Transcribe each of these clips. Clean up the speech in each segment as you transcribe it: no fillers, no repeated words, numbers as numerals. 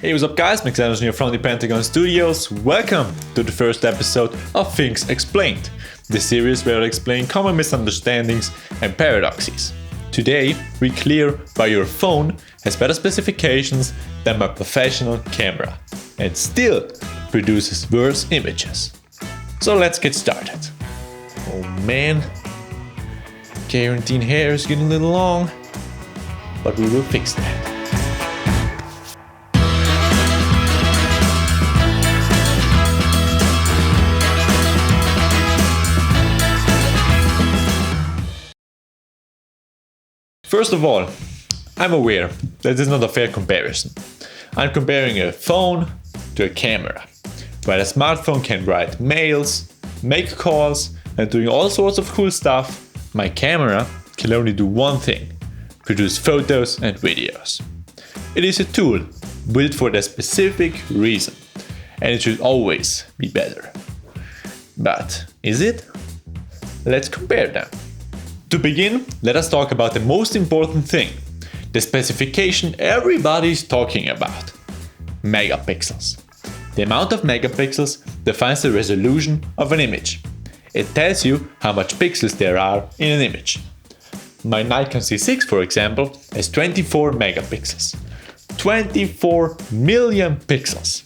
Hey, what's up guys, Max Anderson here from the Pentagon Studios. Welcome to the first episode of Things Explained, the series where I explain common misunderstandings and paradoxes. Today, we clear why your phone has better specifications than my professional camera and still produces worse images. So let's get started. Oh man, quarantine hair is getting a little long, but we will fix that. First of all, I'm aware that this is not a fair comparison. I'm comparing a phone to a camera. While a smartphone can write mails, make calls, and doing all sorts of cool stuff, my camera can only do one thing: produce photos and videos. It is a tool built for that specific reason, and it should always be better. But is it? Let's compare them. To begin, let us talk about the most important thing, the specification everybody's talking about: megapixels. The amount of megapixels defines the resolution of an image. It tells you how much pixels there are in an image. My Nikon C6, for example, has 24 megapixels. 24 million pixels.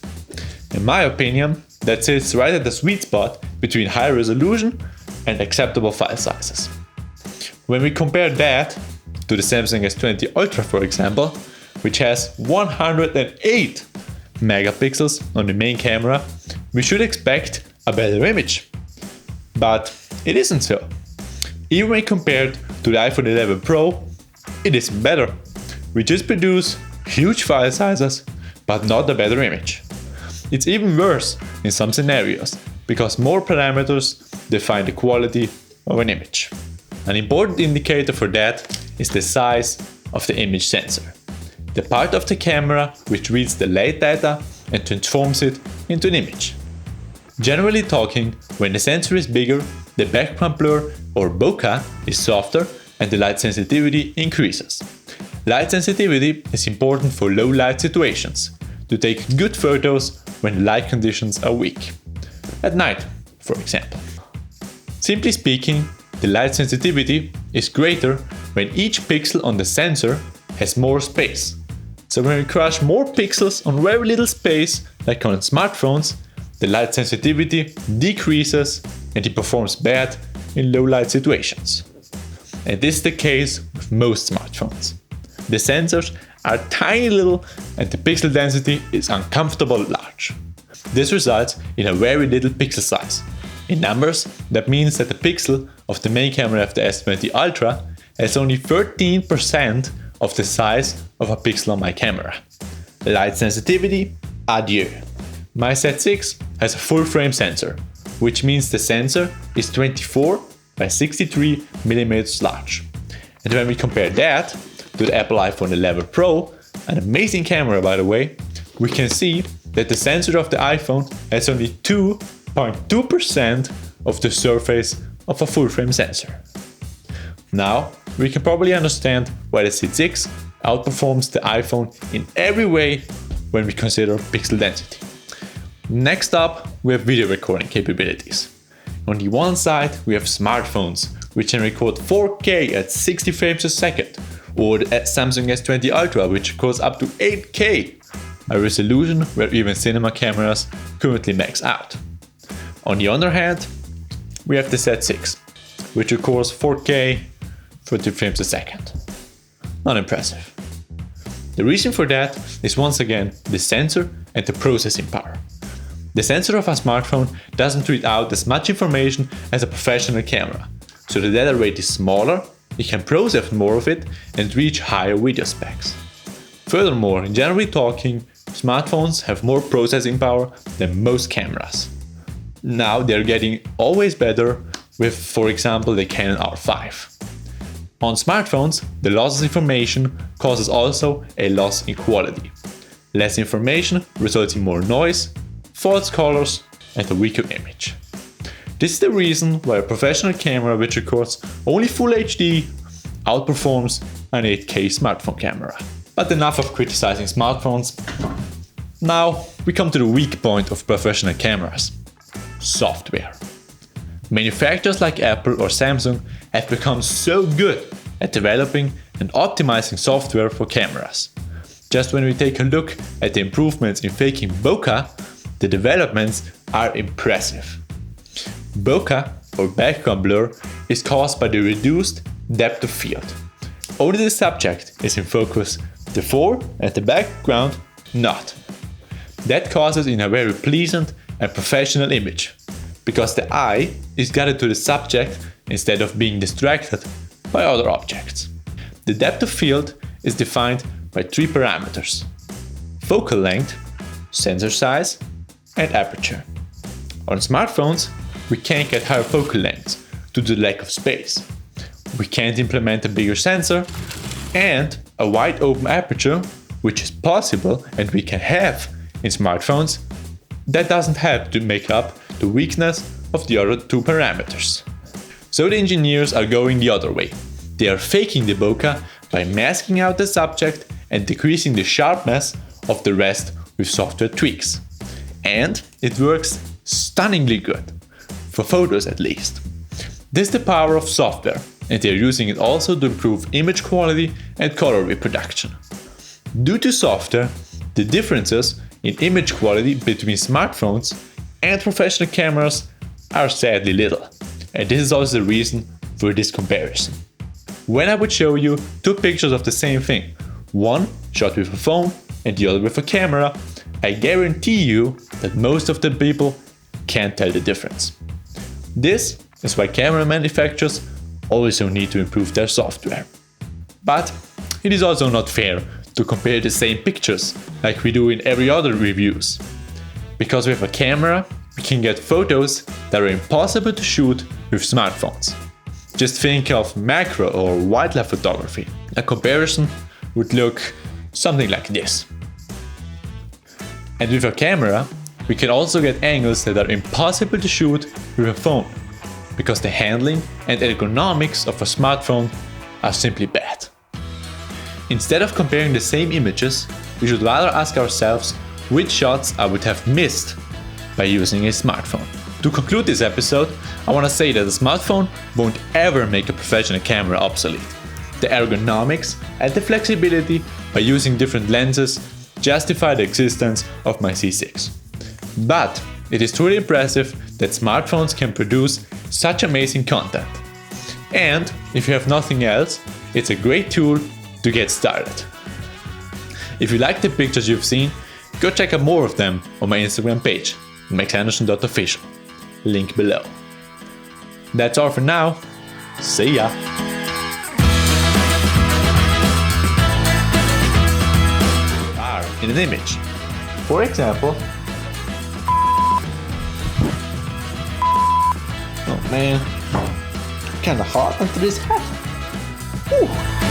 In my opinion, that sits right at the sweet spot between high resolution and acceptable file sizes. When we compare that to the Samsung S20 Ultra, for example, which has 108 megapixels on the main camera, we should expect a better image. But it isn't so. Even when compared to the iPhone 11 Pro, it is better. We just produce huge file sizes, but not a better image. It's even worse in some scenarios, because more parameters define the quality of an image. An important indicator for that is the size of the image sensor, the part of the camera which reads the light data and transforms it into an image. Generally talking, when the sensor is bigger, the background blur or bokeh is softer and the light sensitivity increases. Light sensitivity is important for low light situations, to take good photos when light conditions are weak. At night, for example. Simply speaking, the light sensitivity is greater when each pixel on the sensor has more space. So when we crush more pixels on very little space, like on smartphones, the light sensitivity decreases and it performs bad in low light situations. And this is the case with most smartphones. The sensors are tiny little and the pixel density is uncomfortably large. This results in a very little pixel size. In numbers, that means that the pixel of the main camera of the S20 Ultra has only 13% of the size of a pixel on my camera. Light sensitivity, adieu. My Z6 has a full frame sensor, which means the sensor is 24 by 63 mm large. And when we compare that to the Apple iPhone 11 Pro, an amazing camera by the way, we can see that the sensor of the iPhone has only 2.2% of the surface of a full-frame sensor. Now, we can probably understand why the Z6 outperforms the iPhone in every way when we consider pixel density. Next up, we have video recording capabilities. On the one side, we have smartphones, which can record 4K at 60 frames a second, or the Samsung S20 Ultra, which records up to 8K, a resolution where even cinema cameras currently max out. On the other hand, we have the Z6, which records 4K 30 frames a second. Not impressive. The reason for that is once again the sensor and the processing power. The sensor of a smartphone doesn't read out as much information as a professional camera, so the data rate is smaller, it can process more of it and reach higher video specs. Furthermore, generally talking, smartphones have more processing power than most cameras. Now they're getting always better with, for example, the Canon R5. On smartphones, the loss of information causes also a loss in quality. Less information results in more noise, false colors, and a weaker image. This is the reason why a professional camera which records only Full HD outperforms an 8K smartphone camera. But enough of criticizing smartphones. Now we come to the weak point of professional cameras: software. Manufacturers like Apple or Samsung have become so good at developing and optimizing software for cameras. Just when we take a look at the improvements in faking bokeh, the developments are impressive. Bokeh, or background blur, is caused by the reduced depth of field. Only the subject is in focus, the fore and the background not. That causes in a very pleasant and professional image, because the eye is guided to the subject instead of being distracted by other objects. The depth of field is defined by 3 parameters: focal length, sensor size, and aperture. On smartphones, we can't get higher focal lengths due to the lack of space. We can't implement a bigger sensor, and a wide open aperture, which is possible and we can have in smartphones, that doesn't help to make up the weakness of the other 2 parameters. So the engineers are going the other way. They are faking the bokeh by masking out the subject and decreasing the sharpness of the rest with software tweaks. And it works stunningly good, for photos at least. This is the power of software, and they are using it also to improve image quality and color reproduction. Due to software, the differences in image quality between smartphones and professional cameras are sadly little, and this is also the reason for this comparison. When I would show you 2 pictures of the same thing, one shot with a phone and the other with a camera, I guarantee you that most of the people can't tell the difference. This is why camera manufacturers also need to improve their software. But it is also not fair to compare the same pictures like we do in every other reviews. Because with a camera, we can get photos that are impossible to shoot with smartphones. Just think of macro or wildlife photography. A comparison would look something like this. And with a camera, we can also get angles that are impossible to shoot with a phone, because the handling and ergonomics of a smartphone are simply bad. Instead of comparing the same images, we should rather ask ourselves which shots I would have missed by using a smartphone. To conclude this episode, I want to say that a smartphone won't ever make a professional camera obsolete. The ergonomics and the flexibility by using different lenses justify the existence of my C6. But it is truly impressive that smartphones can produce such amazing content. And if you have nothing else, it's a great tool to get started. If you like the pictures you've seen, go check out more of them on my Instagram page, maxanderson.official. Link below. That's all for now. See ya! In an image. For example, oh man, kinda hot under this hat. Ooh.